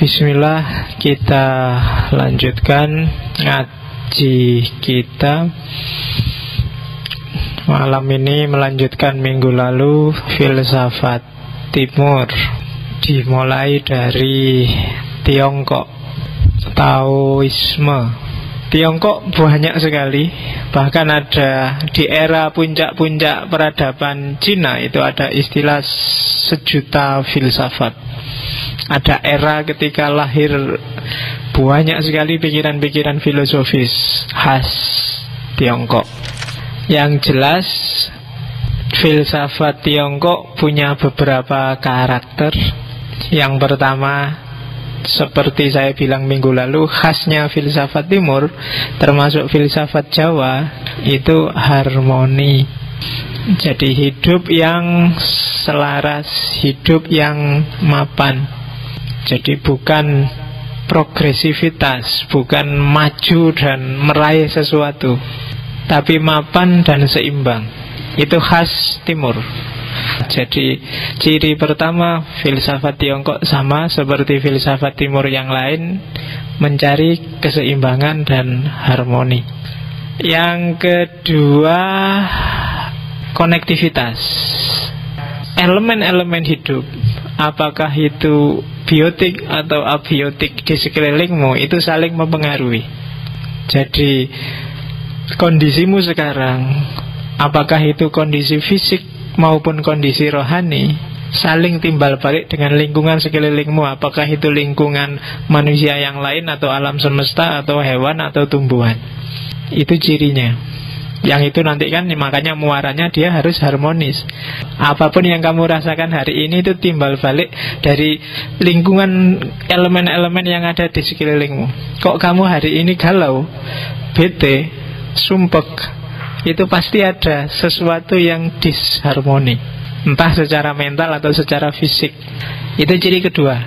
Bismillah, kita lanjutkan ngaji kita. Malam ini melanjutkan minggu lalu filsafat Timur, dimulai dari Tiongkok, Taoisme. Tiongkok banyak sekali, bahkan ada di era puncak-puncak peradaban Cina itu ada istilah sejuta filsafat. Ada era ketika lahir banyak sekali pikiran-pikiran filosofis khas Tiongkok. Yang jelas filsafat Tiongkok punya beberapa karakter. Yang pertama, seperti saya bilang minggu lalu, khasnya filsafat Timur, termasuk filsafat Jawa, itu harmoni. Jadi hidup yang selaras, hidup yang mapan. Jadi bukan progresivitas, bukan maju dan meraih sesuatu, tapi mapan dan seimbang. Itu khas Timur. Jadi ciri pertama filsafat Tiongkok sama seperti filsafat Timur yang lain, mencari keseimbangan dan harmoni. Yang kedua, konektivitas. Elemen-elemen hidup, apakah itu biotik atau abiotik di sekelilingmu, itu saling mempengaruhi. Jadi kondisimu sekarang, apakah itu kondisi fisik maupun kondisi rohani, saling timbal balik dengan lingkungan sekelilingmu. Apakah itu lingkungan manusia yang lain, atau alam semesta, atau hewan, atau tumbuhan. Itu cirinya. Yang itu nanti kan makanya muaranya dia harus harmonis. Apapun yang kamu rasakan hari ini itu timbal balik dari lingkungan, elemen-elemen yang ada di sekelilingmu. Kok kamu hari ini galau, bete, sumpek, itu pasti ada sesuatu yang disharmoni, entah secara mental atau secara fisik. Itu ciri kedua.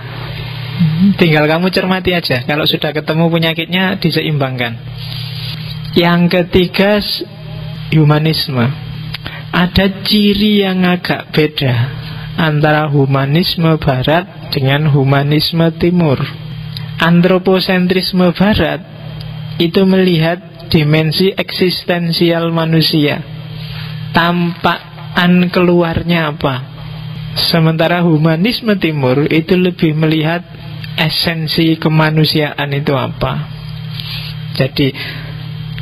Tinggal kamu cermati aja. Kalau sudah ketemu penyakitnya, diseimbangkan. Yang ketiga, humanisme. Ada ciri yang agak beda antara humanisme barat dengan humanisme timur. Antroposentrisme barat itu melihat dimensi eksistensial manusia, tampakan keluarnya apa. Sementara humanisme timur itu lebih melihat esensi kemanusiaan itu apa. Jadi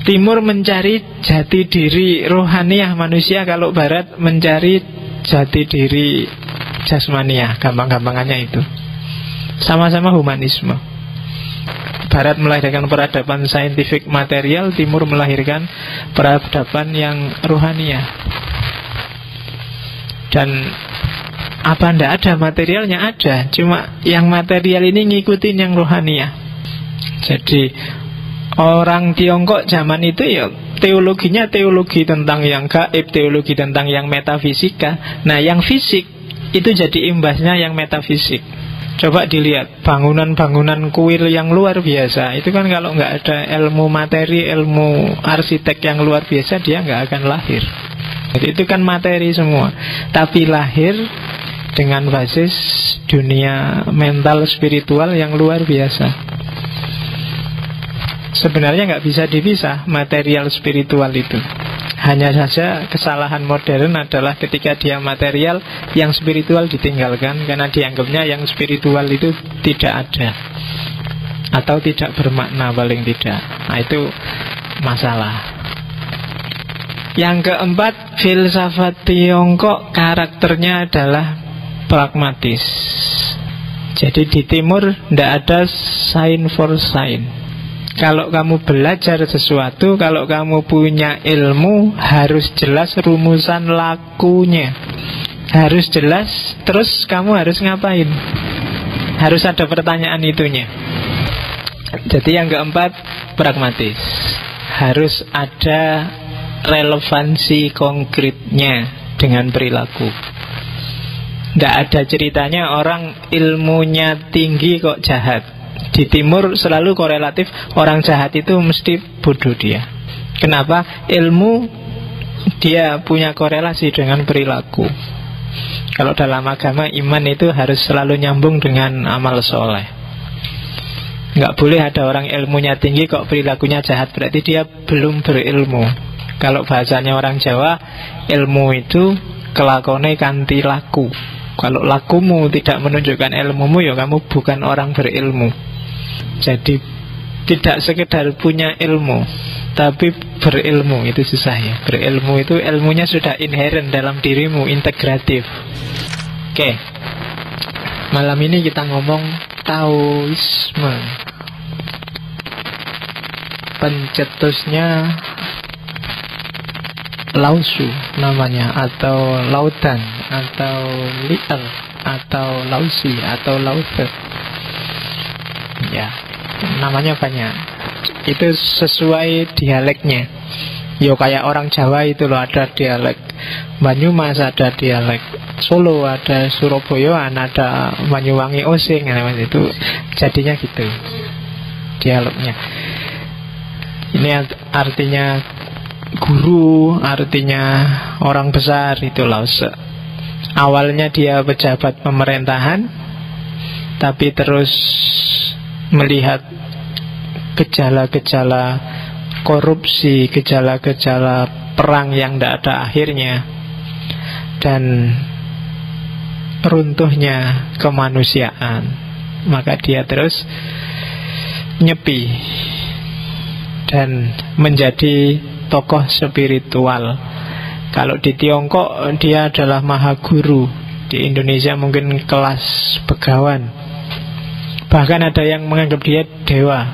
Timur mencari jati diri rohaniah manusia, kalau Barat mencari jati diri jasmaniah. Gampang-gampangannya itu sama-sama humanisme. Barat melahirkan peradaban saintifik material, Timur melahirkan peradaban yang rohaniah. Dan apa ndak ada materialnya? Ada, cuma yang material ini ngikutin yang rohaniah. Jadi orang Tiongkok zaman itu ya teologinya teologi tentang yang gaib, teologi tentang yang metafisika. Nah yang fisik itu jadi imbasnya yang metafisik. Coba dilihat bangunan-bangunan kuil yang luar biasa. Itu kan kalau nggak ada ilmu materi, ilmu arsitek yang luar biasa, dia nggak akan lahir. Jadi itu kan materi semua, tapi lahir dengan basis dunia mental spiritual yang luar biasa. Sebenarnya nggak bisa dipisah material spiritual itu. Hanya saja kesalahan modern adalah ketika dia material, yang spiritual ditinggalkan karena dianggapnya yang spiritual itu tidak ada atau tidak bermakna paling tidak. Nah itu masalah. Yang keempat, filsafat Tiongkok karakternya adalah pragmatis. Jadi di Timur tidak ada sign for sign. Kalau kamu belajar sesuatu, kalau kamu punya ilmu, harus jelas rumusan lakunya, harus jelas. Terus kamu harus ngapain, harus ada pertanyaan itunya. Jadi yang keempat, pragmatis. Harus ada relevansi konkretnya dengan perilaku. Tidak ada ceritanya orang ilmunya tinggi kok jahat. Di Timur selalu korelatif, orang jahat itu mesti bodoh dia. Kenapa? Ilmu dia punya korelasi dengan perilaku. Kalau dalam agama, iman itu harus selalu nyambung dengan amal soleh. Nggak boleh ada orang ilmunya tinggi kok perilakunya jahat, berarti dia belum berilmu. Kalau bahasanya orang Jawa, ilmu itu kelakone kanthi laku. Kalau lakumu tidak menunjukkan ilmumu, ya kamu bukan orang berilmu. Jadi tidak sekedar punya ilmu, tapi berilmu itu susah ya. Berilmu itu ilmunya sudah inherent dalam dirimu, integratif. Oke, malam ini kita ngomong Taoisme. Pencetusnya Lao Tzu namanya, atau Lao Dan, atau Li'er, atau Lao Tzu, atau Lao Tzu. Ya, namanya banyak. Itu sesuai dialeknya. Yo kayak orang Jawa itu loh, ada dialek Banyumas, ada dialek Solo, ada Surabayaan, ada Banyuwangi Osing. Itu jadinya gitu dialognya. Ini artinya guru, artinya orang besar, itu Lao Tzu. Awalnya dia pejabat pemerintahan, tapi terus melihat gejala-gejala korupsi, gejala-gejala perang yang tidak ada akhirnya, dan runtuhnya kemanusiaan, maka dia terus nyepi dan menjadi tokoh spiritual. Kalau di Tiongkok dia adalah maha guru, di Indonesia mungkin kelas begawan, bahkan ada yang menganggap dia dewa,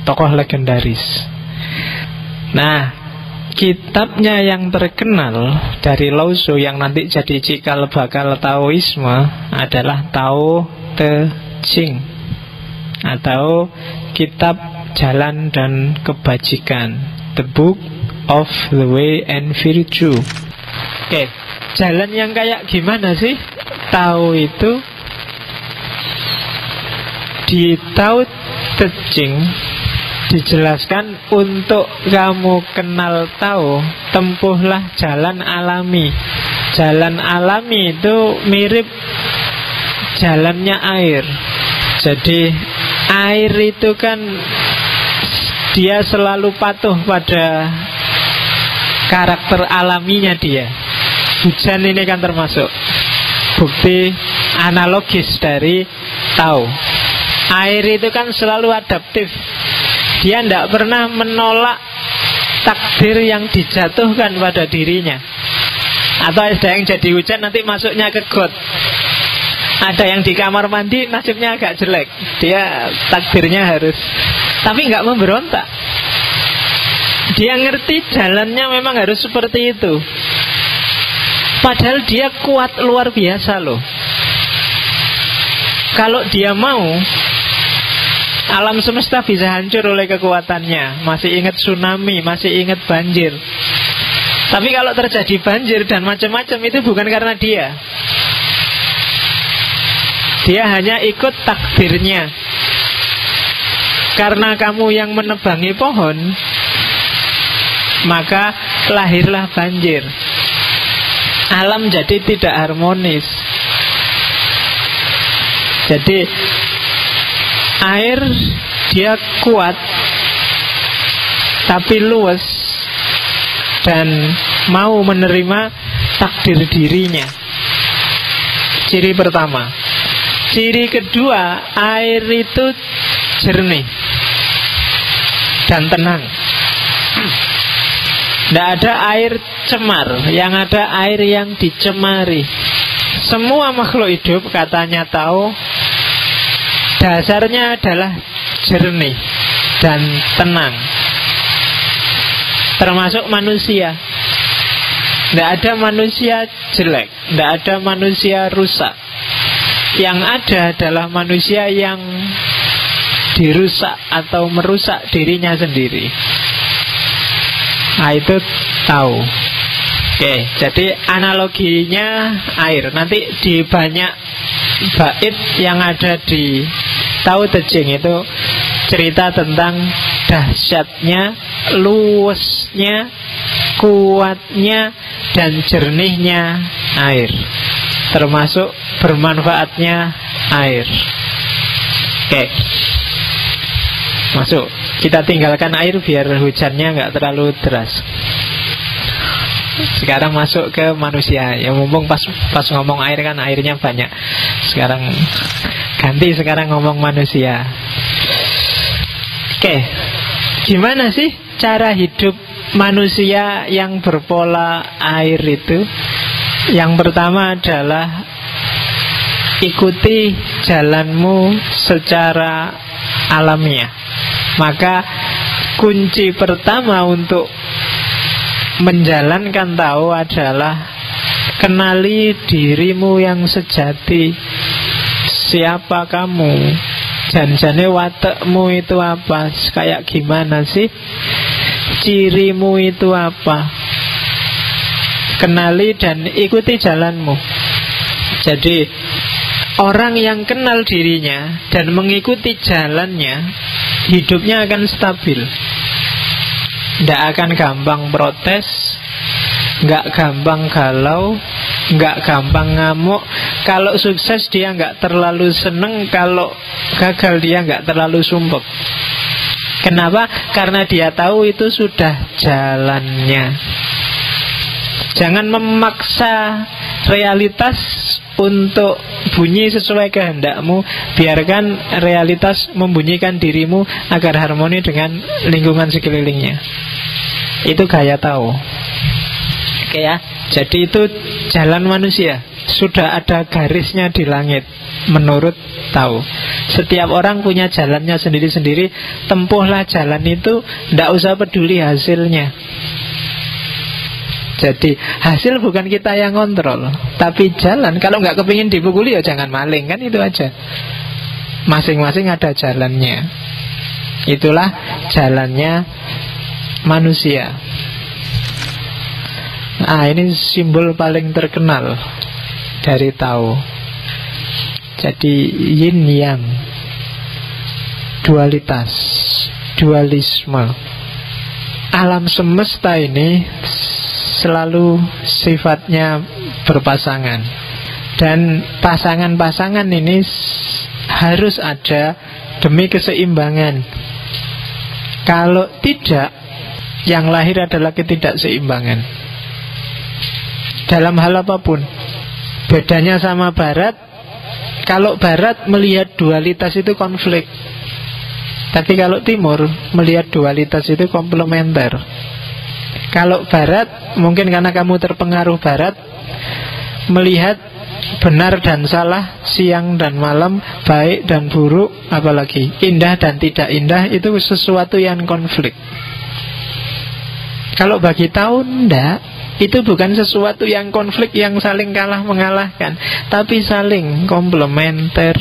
tokoh legendaris. Nah, kitabnya yang terkenal dari Lao Tzu yang nanti jadi cikal bakal Taoisme adalah Tao Te Ching, atau Kitab Jalan dan Kebajikan, The Book of the Way and Virtue. Oke, jalan yang kayak gimana sih Tao itu? Di Tao Te Ching dijelaskan, untuk kamu kenal Tao, tempuhlah jalan alami. Jalan alami itu mirip jalannya air. Jadi air itu kan dia selalu patuh pada karakter alaminya dia. Hujan ini kan termasuk bukti analogis dari Tao. Air itu kan selalu adaptif. Dia tidak pernah menolak takdir yang dijatuhkan pada dirinya. Atau ada yang jadi hujan nanti masuknya ke got, ada yang di kamar mandi nasibnya agak jelek, dia takdirnya harus, tapi nggak memberontak. Dia ngerti jalannya memang harus seperti itu. Padahal dia kuat luar biasa loh. Kalau dia mau, alam semesta bisa hancur oleh kekuatannya. Masih ingat tsunami, masih ingat banjir. Tapi kalau terjadi banjir dan macam-macam, itu bukan karena dia. Dia hanya ikut takdirnya. Karena kamu yang menebangi pohon, maka lahirlah banjir. Alam jadi tidak harmonis. Jadi air dia kuat, tapi luas, dan mau menerima takdir dirinya. Ciri pertama. Ciri kedua, air itu jernih dan tenang. Tidak ada air cemar, yang ada air yang dicemari. Semua makhluk hidup, katanya Tao, dasarnya adalah jernih dan tenang, termasuk manusia. Tidak ada manusia jelek, tidak ada manusia rusak. Yang ada adalah manusia yang dirusak atau merusak dirinya sendiri. Nah, itu Tao. Oke, jadi analoginya air. Nanti di banyak bait yang ada di Tao Te Ching itu cerita tentang dahsyatnya, luasnya, kuatnya, dan jernihnya air. termasuk bermanfaatnya air. Oke, masuk. Kita tinggalkan air biar hujannya nggak terlalu deras. Sekarang masuk ke manusia. Ya mumpung pas ngomong air kan airnya banyak. Sekarang ngomong manusia. Oke, gimana sih cara hidup manusia yang berpola air itu? Yang pertama adalah ikuti jalanmu secara alamiah. Maka kunci pertama untuk menjalankan tahu adalah kenali dirimu yang sejati. Siapa kamu? Janjane watekmu itu apa? Kayak gimana sih? Cirimu itu apa? Kenali dan ikuti jalanmu. Jadi orang yang kenal dirinya dan mengikuti jalannya, hidupnya akan stabil. Tidak akan gampang protes, nggak gampang galau, nggak gampang ngamuk. Kalau sukses dia nggak terlalu seneng, kalau gagal dia nggak terlalu sumpek. Kenapa? Karena dia tahu itu sudah jalannya. Jangan memaksa realitas untuk bunyi sesuai kehendakmu. Biarkan realitas membunyikan dirimu agar harmoni dengan lingkungan sekelilingnya. Itu gaya tahu. Oke ya. Jadi itu jalan manusia. Sudah ada garisnya di langit menurut tahu. Setiap orang punya jalannya sendiri-sendiri. Tempuhlah jalan itu, tidak usah peduli hasilnya. Jadi hasil bukan kita yang kontrol, tapi jalan. Kalau nggak kepingin dipukuli ya jangan maling, kan itu aja. Masing-masing ada jalannya. Itulah jalannya manusia. Nah, ini simbol paling terkenal dari Tao. Jadi yin yang, dualitas, dualisme. Alam semesta ini selalu sifatnya berpasangan. Dan pasangan-pasangan ini harus ada demi keseimbangan. Kalau tidak, yang lahir adalah ketidakseimbangan. Dalam hal apapun. Bedanya sama Barat, kalau Barat melihat dualitas itu konflik. Tapi kalau Timur melihat dualitas itu komplementer. Kalau Barat, mungkin karena kamu terpengaruh Barat, melihat benar dan salah, siang dan malam, baik dan buruk, apalagi indah dan tidak indah, itu sesuatu yang konflik. Kalau bagi Tao, enggak. Itu bukan sesuatu yang konflik, yang saling kalah mengalahkan, tapi saling komplementer.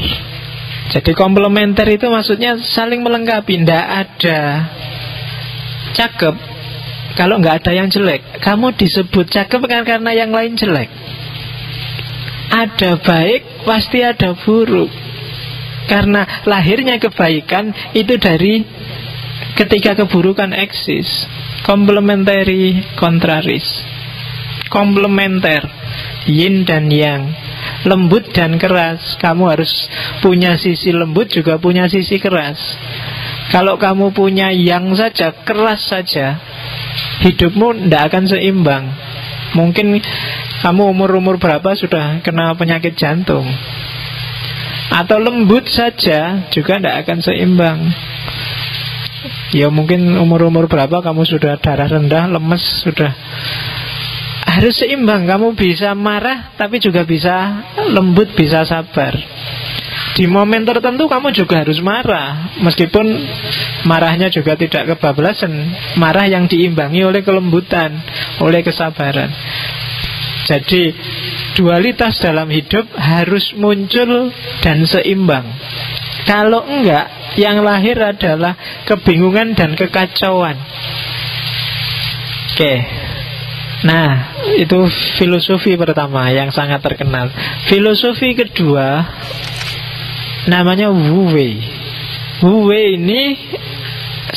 Jadi komplementer itu maksudnya saling melengkapi. Tidak ada cakep kalau nggak ada yang jelek. Kamu disebut cakep karena yang lain jelek. Ada baik, pasti ada buruk. Karena lahirnya kebaikan itu dari ketika keburukan eksis. Complementary contraries. Komplementer, yin dan yang, lembut dan keras. Kamu harus punya sisi lembut, juga punya sisi keras. Kalau kamu punya yang saja, keras saja, hidupmu tidak akan seimbang. Mungkin kamu umur berapa sudah kena penyakit jantung. Atau lembut saja juga tidak akan seimbang. Ya mungkin umur berapa kamu sudah darah rendah, lemes, sudah. Harus seimbang. Kamu bisa marah tapi juga bisa lembut, bisa sabar. Di momen tertentu kamu juga harus marah, meskipun marahnya juga tidak kebablasan. Marah yang diimbangi oleh kelembutan, oleh kesabaran. Jadi dualitas dalam hidup harus muncul dan seimbang. Kalau enggak, yang lahir adalah kebingungan dan kekacauan. Oke. Nah, itu filosofi pertama yang sangat terkenal. Filosofi kedua namanya Wu Wei. Wu Wei ini,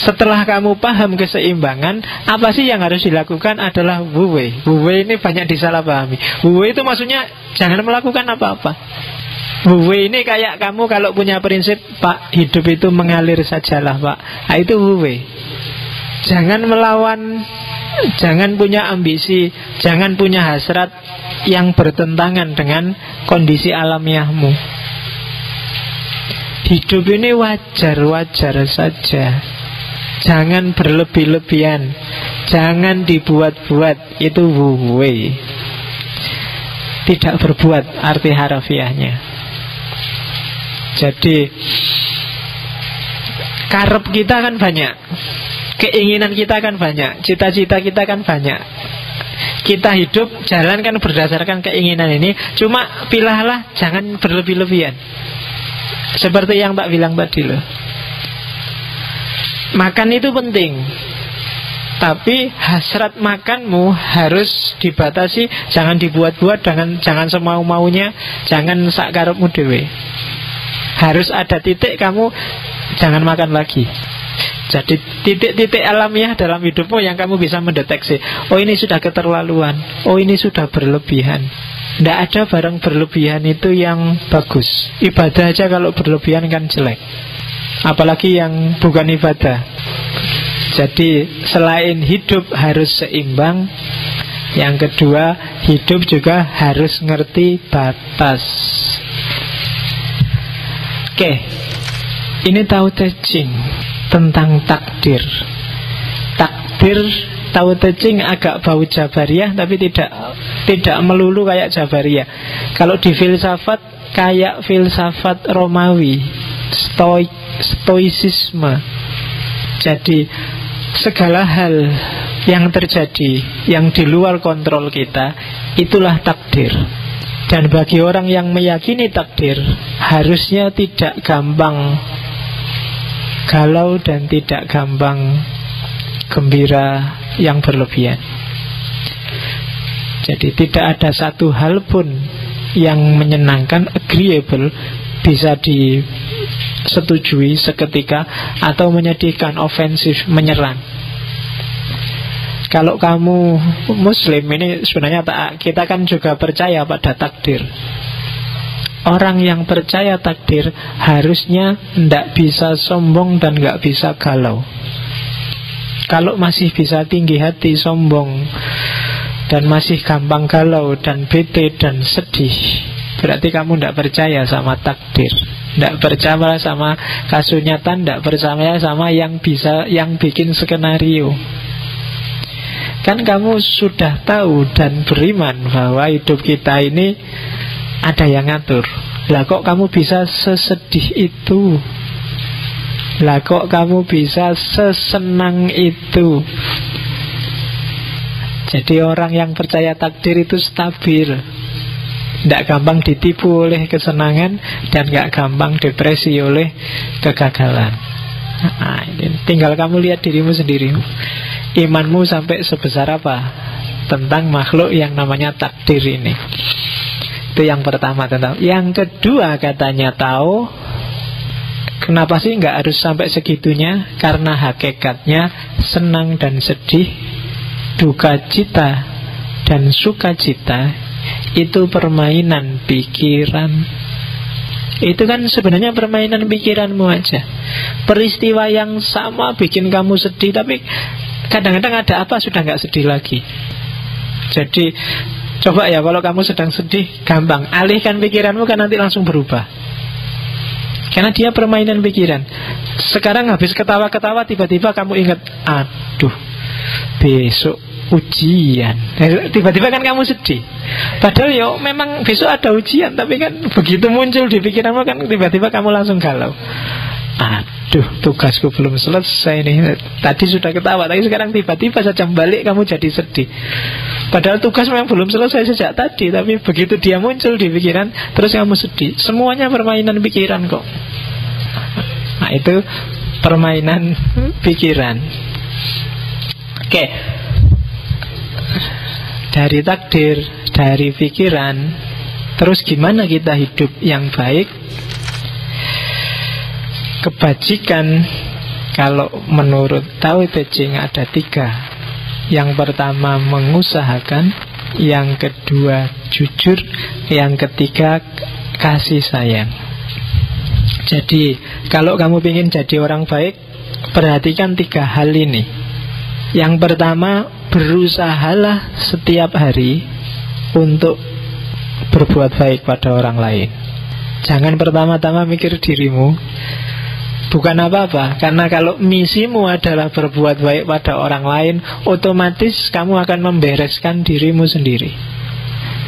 setelah kamu paham keseimbangan, apa sih yang harus dilakukan adalah Wu Wei. Wu Wei ini banyak disalahpahami. Wu Wei itu maksudnya Jangan melakukan apa-apa. Wuwe ini kayak kamu kalau punya prinsip, Pak, hidup itu mengalir sajalah, Pak. Nah, itu wuwe. Jangan melawan, jangan punya ambisi, jangan punya hasrat yang bertentangan dengan kondisi alamiahmu. Hidup ini wajar-wajar saja. Jangan berlebih-lebihan, jangan dibuat-buat. Itu wuwe. Tidak berbuat arti harafiahnya. Jadi karep kita kan banyak, keinginan kita kan banyak, cita-cita kita kan banyak. Kita hidup, jalan kan berdasarkan keinginan ini. Cuma pilihlah jangan berlebih-lebihan. Seperti yang tak bilang tadi loh. Makan itu penting, tapi hasrat makanmu harus dibatasi. Jangan dibuat-buat, jangan semau-maunya, jangan sakarepmu dewe. Harus ada titik kamu jangan makan lagi. Jadi titik-titik alamiah dalam hidupmu yang kamu bisa mendeteksi. Oh, ini sudah keterlaluan, oh ini sudah berlebihan. Tidak ada barang berlebihan itu yang bagus. Ibadah aja kalau berlebihan kan jelek, apalagi yang bukan ibadah. Jadi selain hidup harus seimbang, yang kedua hidup juga harus ngerti batas. Oke, ini Tao Te Ching tentang takdir. Takdir Tao Te Ching agak bau Jabariyah, tapi tidak melulu kayak Jabariyah. Kalau di filsafat kayak filsafat Romawi, stoicisme. Jadi segala hal yang terjadi yang di luar kontrol kita, itulah takdir. Dan bagi orang yang meyakini takdir, harusnya tidak gampang galau dan tidak gampang gembira yang berlebihan. Jadi tidak ada satu hal pun yang menyenangkan, agreeable, bisa disetujui seketika, atau menyedihkan, ofensif, menyerang. Kalau kamu Muslim ini sebenarnya kita kan juga percaya pada takdir. Orang yang percaya takdir harusnya tidak bisa sombong dan nggak bisa galau. Kalau masih bisa tinggi hati, sombong, dan masih gampang galau dan bete dan sedih, berarti kamu tidak percaya sama takdir, tidak percaya sama kasunyatan, tidak percaya sama yang bikin skenario. Kan kamu sudah tahu dan beriman bahwa hidup kita ini ada yang ngatur. Lah kok kamu bisa sesedih itu? Lah kok kamu bisa sesenang itu? Jadi orang yang percaya takdir itu stabil, tidak gampang ditipu oleh kesenangan, dan gak gampang depresi oleh kegagalan. Nah, tinggal kamu lihat dirimu sendiri. Imanmu sampai sebesar apa tentang makhluk yang namanya takdir ini. Itu yang pertama tentang. Yang kedua katanya tahu, kenapa sih nggak harus sampai segitunya? Karena hakikatnya senang dan sedih, duka cita dan sukacita itu permainan pikiran. Itu kan sebenarnya permainan pikiranmu aja. Peristiwa yang sama bikin kamu sedih, tapi kadang-kadang ada apa sudah nggak sedih lagi. Jadi coba ya, kalau kamu sedang sedih, gampang alihkan pikiranmu, kan nanti langsung berubah. Karena dia permainan pikiran. Sekarang habis ketawa-ketawa, tiba-tiba kamu ingat, aduh, besok ujian. Tiba-tiba kan kamu sedih. Padahal ya memang besok ada ujian, tapi kan begitu muncul di pikiranmu kan tiba-tiba kamu langsung galau. Aduh, tugasku belum selesai nih. Tadi sudah ketawa, tapi sekarang tiba-tiba saja balik kamu jadi sedih. Padahal tugas memang belum selesai sejak tadi, tapi begitu dia muncul di pikiran, terus kamu sedih. Semuanya permainan pikiran kok. Nah, itu permainan pikiran. Oke. Dari takdir, dari pikiran, terus gimana kita hidup yang baik? Kebajikan kalau menurut Tao Te Ching ada 3. Yang pertama mengusahakan, yang kedua jujur, yang ketiga kasih sayang. Jadi kalau kamu ingin jadi orang baik, perhatikan 3 hal ini. Yang pertama, berusahalah setiap hari untuk berbuat baik pada orang lain. Jangan pertama-tama mikir dirimu. Bukan apa-apa, karena kalau misimu adalah berbuat baik pada orang lain, otomatis kamu akan membereskan dirimu sendiri.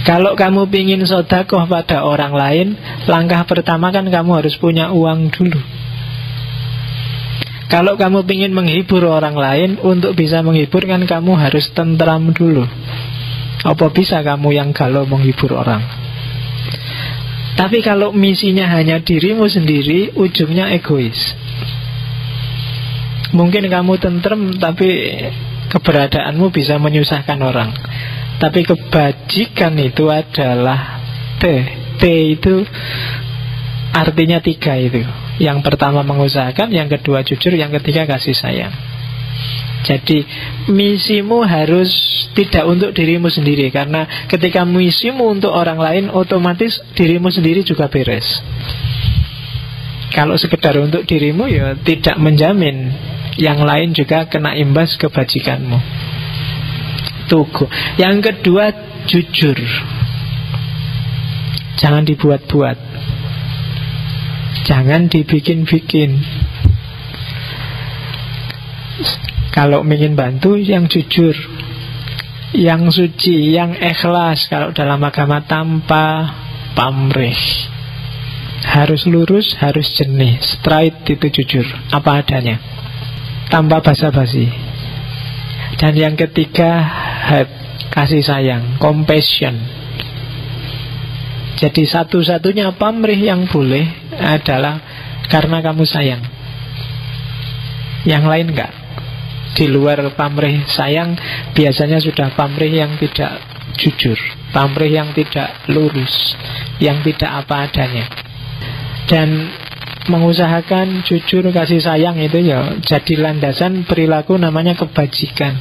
Kalau kamu ingin sedekah pada orang lain, langkah pertama kan kamu harus punya uang dulu. Kalau kamu ingin menghibur orang lain, untuk bisa menghibur kan kamu harus tentram dulu. Apa bisa kamu yang galau menghibur orang? Tapi kalau misinya hanya dirimu sendiri, ujungnya egois. Mungkin kamu tentrem, tapi keberadaanmu bisa menyusahkan orang. Tapi kebajikan itu adalah T itu artinya 3 itu. Yang pertama mengusahakan, yang kedua jujur, yang ketiga kasih sayang. Jadi misimu harus tidak untuk dirimu sendiri, karena ketika misimu untuk orang lain, otomatis dirimu sendiri juga beres. Kalau sekedar untuk dirimu, ya tidak menjamin yang lain juga kena imbas kebajikanmu. Tugu. Yang kedua jujur. Jangan dibuat-buat, jangan dibikin-bikin. Kalau ingin bantu, yang jujur, yang suci, yang ikhlas. Kalau dalam agama, tanpa pamrih. Harus lurus, harus jernih, straight, itu jujur, apa adanya, tanpa basa-basi. Dan yang ketiga, kasih sayang, compassion. Jadi satu-satunya pamrih yang boleh adalah karena kamu sayang. Yang lain enggak. Di luar pamrih sayang, biasanya sudah pamrih yang tidak jujur, pamrih yang tidak lurus, yang tidak apa adanya. Dan mengusahakan jujur, kasih sayang itu ya jadi landasan perilaku namanya kebajikan.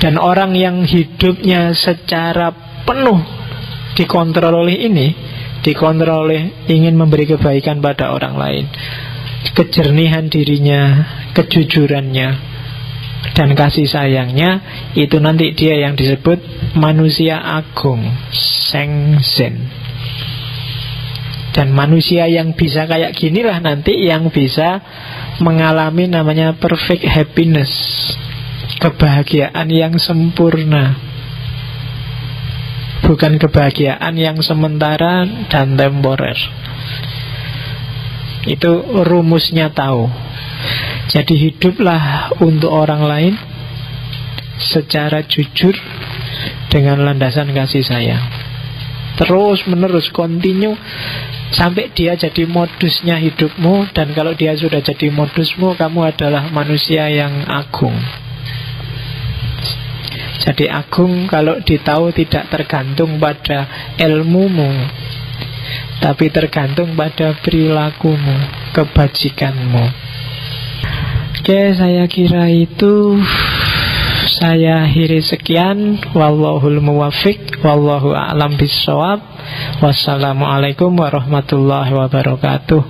Dan orang yang hidupnya secara penuh dikontrol oleh ini, dikontrol oleh ingin memberi kebaikan pada orang lain, kejernihan dirinya, kejujurannya, dan kasih sayangnya, itu nanti dia yang disebut manusia agung, Sengzen. Dan manusia yang bisa kayak ginilah nanti yang bisa mengalami namanya perfect happiness, kebahagiaan yang sempurna, bukan kebahagiaan yang sementara dan temporer. Itu rumusnya tahu. Jadi hiduplah untuk orang lain secara jujur dengan landasan kasih sayang. Terus menerus, continue, sampai dia jadi modusnya hidupmu. Dan kalau dia sudah jadi modusmu, kamu adalah manusia yang agung. Jadi agung kalau ditahu tidak tergantung pada ilmumu, tapi tergantung pada perilakumu, kebajikanmu. Oke, saya kira itu. Saya akhiri sekian. Wallahul muwaffiq, wallahu a'lam bissawab. Wassalamualaikum warahmatullahi wabarakatuh.